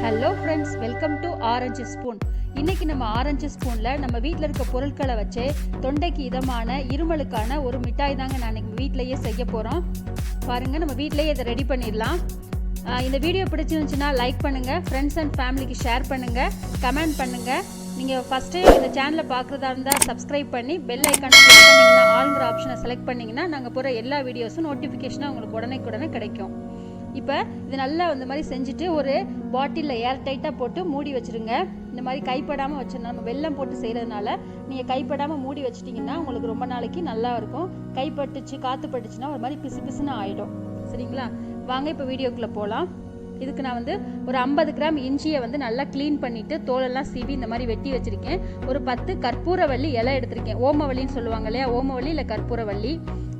Hello friends, welcome to orange spoon. இன்றைக்கி நம்ம orange ஸ்பூனில் நம்ம வீட்டில் இருக்க பொருட்களை வச்சு தொண்டைக்கு இதமான இருமலுக்கான ஒரு மிட்டாய் தாங்க நான் இன்றைக்கி வீட்டிலையே செய்ய போகிறோம். பாருங்கள், நம்ம வீட்டிலையே இதை ரெடி பண்ணிடலாம். இந்த வீடியோ பிடிச்சிருந்துச்சுன்னா லைக் பண்ணுங்கள், ஃப்ரெண்ட்ஸ் அண்ட் ஃபேமிலிக்கு ஷேர் பண்ணுங்கள், கமெண்ட் பண்ணுங்கள். நீங்கள் ஃபஸ்ட்டு இந்த சேனலை பார்க்குறதா இருந்தால் சப்ஸ்கிரைப் பண்ணி பெல் ஐக்கானை கிளிக் பண்ணிங்கன்னா ஆளுங்கிற ஆப்ஷனை செலக்ட் பண்ணிங்கன்னா நாங்கள் போகிற எல்லா வீடியோஸும் நோட்டிஃபிகேஷனாக உங்களுக்கு உடனே கிடைக்கும். இப்போ இது நல்லா இந்த மாதிரி செஞ்சுட்டு ஒரு பாட்டிலில் ஏர் டைட்டாக போட்டு மூடி வச்சுருங்க. இந்த மாதிரி கைப்படாமல் வச்சிருந்தோம். நம்ம வெல்லம் போட்டு செய்கிறதுனால நீங்கள் கைப்படாமல் மூடி வச்சிட்டிங்கன்னா உங்களுக்கு ரொம்ப நாளைக்கு நல்லா இருக்கும். கைப்பட்டுச்சு காற்று பட்டுச்சுன்னா ஒரு மாதிரி பிசு பிசுன்னு ஆகிடும். சரிங்களா? வாங்க இப்போ வீடியோக்குள்ளே போகலாம். இதுக்கு நான் ஒரு 50 கிராம் இஞ்சியை நல்லா க்ளீன் பண்ணிவிட்டு தோலெல்லாம் சீவி இந்த மாதிரி வெட்டி வச்சுருக்கேன். ஒரு 10 கற்பூரவள்ளி இலை எடுத்திருக்கேன். ஓமவல்லின்னு சொல்லுவாங்க இல்லையா, ஓமவல்லி இல்லை கற்பூரவள்ளி.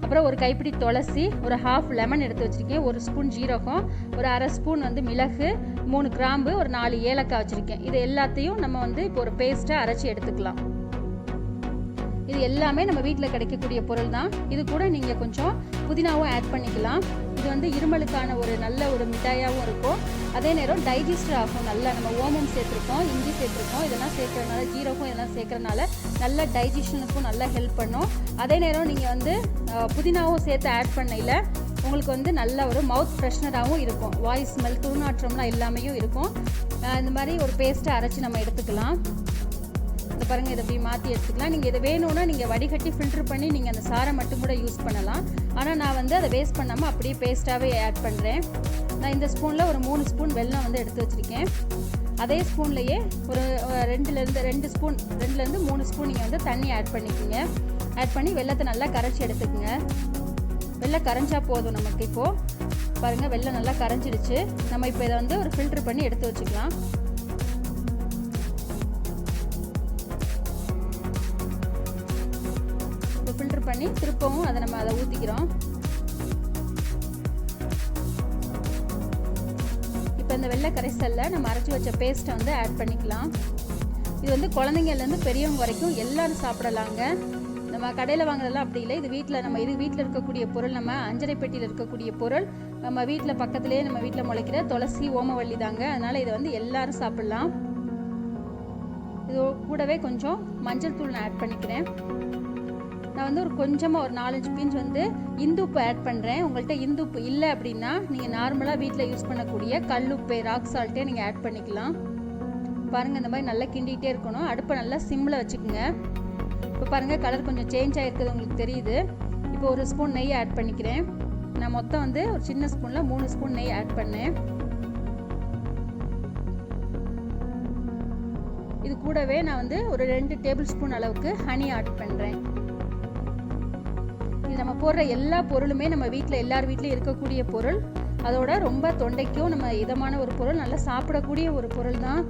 அப்புறம் ஒரு கைப்பிடி துளசி, ஒரு ஹாஃப் லெமன் எடுத்து வச்சுருக்கேன், ஒரு ஸ்பூன் ஜீரகம், ஒரு அரை ஸ்பூன் மிளகு, 3 கிராம்பு, ஒரு 4 ஏலக்காய் வச்சுருக்கேன். இது எல்லாத்தையும் நம்ம இப்போ ஒரு பேஸ்ட்டாக அரைச்சி எடுத்துக்கலாம். இது எல்லாமே நம்ம வீட்டில் கிடைக்கக்கூடிய பொருள் தான். இது கூட நீங்கள் கொஞ்சம் புதினாவும் ஆட் பண்ணிக்கலாம். இது இருமலுக்கான ஒரு நல்ல ஒரு மிட்டாயாகவும் இருக்கும். அதே நேரம் டைஜஸ்டர் ஆகும். நல்லா நம்ம ஓமம் சேர்த்துருக்கோம், இஞ்சி சேர்த்துருக்கோம், இதெல்லாம் சேர்க்கறதுனால ஜீரகம் இதெல்லாம் சேர்க்கறதுனால நல்ல டைஜஷனுக்கும் நல்லா ஹெல்ப் பண்ணும். அதே நேரம் நீங்கள் புதினாவும் சேர்த்து ஆட் பண்ணையில் உங்களுக்கு நல்ல ஒரு மவுத் ஃப்ரெஷ்னராகவும் இருக்கும். வாய்ஸ் ஸ்மெல், துர்நாற்றம்லாம் எல்லாமேயும் இருக்கும். இந்த மாதிரி ஒரு பேஸ்ட்டை அரைச்சி நம்ம எடுத்துக்கலாம். இந்த பாருங்கள், இதை இப்படி மாற்றி எடுத்துக்கலாம். நீங்கள் இதை வேணும்னா நீங்கள் வடிகட்டி ஃபில்ட்ரு பண்ணி நீங்கள் அந்த சாரை மட்டும் கூட யூஸ் பண்ணலாம். ஆனால் நான் அதை வேஸ்ட் பண்ணாமல் அப்படியே பேஸ்ட்டாகவே ஆட் பண்ணுறேன். நான் இந்த ஸ்பூனில் ஒரு 3 ஸ்பூன் வெல்லம் எடுத்து வச்சுருக்கேன். அதே ஸ்பூன்லேயே ஒரு 2 ஸ்பூன் 2லேருந்து 3 ஸ்பூன் நீங்கள் தண்ணி ஆட் பண்ணிக்கோங்க. ஆட் பண்ணி வெல்லத்தை நல்லா கரைச்சி எடுத்துக்கோங்க. வெல்லம் கரைஞ்சா போதும் நமக்கு. இப்போது பாருங்கள், வெல்லம் நல்லா கரைஞ்சிடுச்சு. நம்ம இப்போ இதை ஒரு ஃபில்ட்ரு பண்ணி எடுத்து வச்சுக்கலாம். ஃபில்டர் பண்ணி திருப்பவும் அதை ஊற்றிக்கிறோம். இப்போ இந்த வெள்ளை கரைசலில் நம்ம அரைச்சி வச்ச பேஸ்ட்டை ஆட் பண்ணிக்கலாம். இது குழந்தைங்கள்லேருந்து பெரியவங்க வரைக்கும் எல்லோரும் சாப்பிடலாங்க. நம்ம கடையில் வாங்குறதெல்லாம் அப்படி இல்லை. இது வீட்டில் இருக்கக்கூடிய பொருள், நம்ம அஞ்சரை பெட்டியில் இருக்கக்கூடிய பொருள். நம்ம வீட்டில் பக்கத்துலேயே நம்ம வீட்டில் முளைக்கிற துளசி, ஓமவல்லி தாங்க. அதனால் இதை எல்லோரும் சாப்பிட்லாம். இது கூடவே கொஞ்சம் மஞ்சள் தூள் நான் ஆட் பண்ணிக்கிறேன். நான் ஒரு கொஞ்சமாக ஒரு 4-5 பிஞ்ச் இந்துப்பு ஆட் பண்ணுறேன். உங்கள்கிட்ட இந்துப்பு இல்லை அப்படின்னா நீங்கள் நார்மலாக வீட்டில் யூஸ் பண்ணக்கூடிய கல்லுப்பு, ராக் சால்ட்டே நீங்கள் ஆட் பண்ணிக்கலாம். பாருங்கள், இந்த மாதிரி நல்லா கிண்டிகிட்டே இருக்கணும். அடுப்பை நல்லா சிம்மில் வச்சுக்கோங்க. இப்போ பாருங்கள், கலர் கொஞ்சம் சேஞ்ச் ஆகிருக்குது, உங்களுக்கு தெரியுது. இப்போ ஒரு ஸ்பூன் நெய் ஆட் பண்ணிக்கிறேன். நான் மொத்தம் ஒரு சின்ன ஸ்பூனில் 3 ஸ்பூன் நெய் ஆட் பண்ணேன். இது கூடவே நான் ஒரு 2 டேபிள் ஸ்பூன் அளவுக்கு ஹனி ஆட் பண்ணுறேன். நம்ம போடுற எல்லா பொருளுமே நம்ம வீட்டில் எல்லார் வீட்லையும் இருக்கக்கூடிய பொருள். அதோட ரொம்ப தொண்டைக்கும் நம்ம இதமான ஒரு பொருள், நல்லா சாப்பிடக்கூடிய ஒரு பொருள் தான்.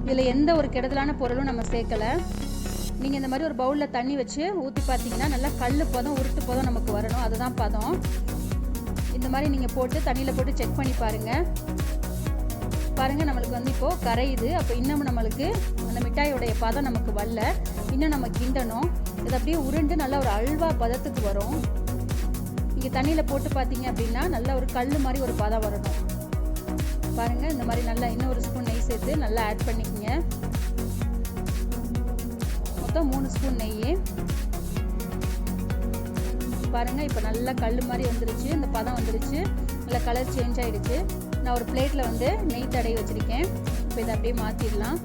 இதில் எந்த ஒரு கெடுதலான பொருளும் நம்ம சேர்க்கலை. நீங்கள் இந்த மாதிரி ஒரு பவுலில் தண்ணி வச்சு ஊற்றி பார்த்தீங்கன்னா நல்லா கல் பதம், உருட்டு பதம் நமக்கு வரணும். அதுதான் பதம். இந்த மாதிரி நீங்கள் போட்டு தண்ணியில் போட்டு செக் பண்ணி பாருங்கள். நம்மளுக்கு இப்போது கரையுது. அப்போ இன்னும் நம்மளுக்கு அந்த மிட்டாயோடைய பதம் நமக்கு வரல. இன்னும் நம்ம கிண்டணும். இது அப்படியே உருண்டு நல்லா ஒரு அல்வா பதத்துக்கு வரும். நீங்கள் தண்ணியில் போட்டு பார்த்தீங்க அப்படின்னா நல்லா ஒரு கல் மாதிரி ஒரு பதம் வரணும். பாருங்கள், இந்த மாதிரி நல்லா இன்னும் ஒரு ஸ்பூன் நெய் சேர்த்து நல்லா ஆட் பண்ணிக்கோங்க. மொத்தம் 3 ஸ்பூன் நெய். பாருங்கள், இப்போ நல்லா கல் மாதிரி வந்துருச்சு. இந்த பதம் வந்துருச்சு. நல்லா கலர் சேஞ்ச் ஆகிடுச்சு. நான் ஒரு பிளேட்டில் நெய் தடவி வச்சுருக்கேன். இப்போ இதை அப்படியே மாற்றிடலாம்.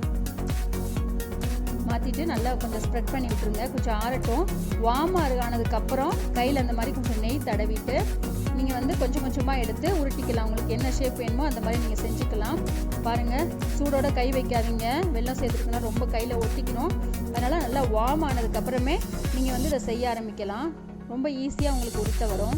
மாற்றிட்டு நல்லா கொஞ்சம் ஸ்ப்ரெட் பண்ணி விட்டுருங்க. கொஞ்சம் ஆறட்டும். வார்மாக ஆனதுக்கப்புறம் கையில் அந்த மாதிரி கொஞ்சம் நெய் தடவிட்டு நீங்கள் கொஞ்சம் கொஞ்சமாக எடுத்து உருட்டிக்கலாம். உங்களுக்கு என்ன ஷேப் வேணுமோ அந்த மாதிரி நீங்கள் செஞ்சுக்கலாம். பாருங்கள், சூடோட கை வைக்காதீங்க. வெல்லம் சேர்த்துருக்கீங்கன்னா ரொம்ப கையில் ஒட்டிக்கணும். அதனால் நல்லா வார்ம் ஆனதுக்கப்புறமே நீங்கள் இதை செய்ய ஆரம்பிக்கலாம். ரொம்ப ஈஸியாக உங்களுக்கு உருட்ட வரும்.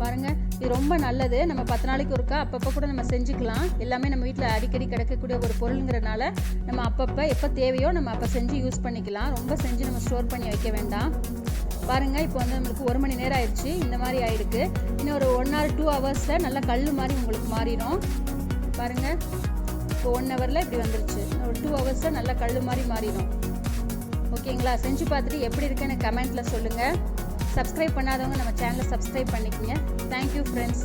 பாருங்கள், இது ரொம்ப நல்லது. நம்ம 10 நாளைக்கு ஒருக்கா அப்பப்போ கூட நம்ம செஞ்சுக்கலாம். எல்லாமே நம்ம வீட்டில் அடிக்கடி கிடைக்கக்கூடிய ஒரு பொருளுங்கிறனால நம்ம அப்பப்போ எப்போ தேவையோ நம்ம அப்போ செஞ்சு யூஸ் பண்ணிக்கலாம். ரொம்ப செஞ்சு நம்ம ஸ்டோர் பண்ணி வைக்க வேண்டாம். பாருங்கள், இப்போ நம்மளுக்கு 1 மணி நேரம் ஆயிடுச்சு. இந்த மாதிரி ஆகிடுக்கு. இன்னும் ஒரு 1 or 2 ஹவர்ஸில் நல்லா கல் மாதிரி உங்களுக்கு மாறிடும். பாருங்கள், இப்போ 1 ஹவரில் இப்படி வந்துருச்சு. ஒரு 2 ஹவர்ஸில் நல்லா கல் மாதிரி மாறிடும். ஓகேங்களா? செஞ்சு பார்த்துட்டு எப்படி இருக்குன்னு கமெண்ட்டில் சொல்லுங்கள். சப்ஸ்கிரைப் பண்ணாதவங்க நம்ம சேனலை சப்ஸ்கிரைப் பண்ணிக்கோங்க. Thank you friends.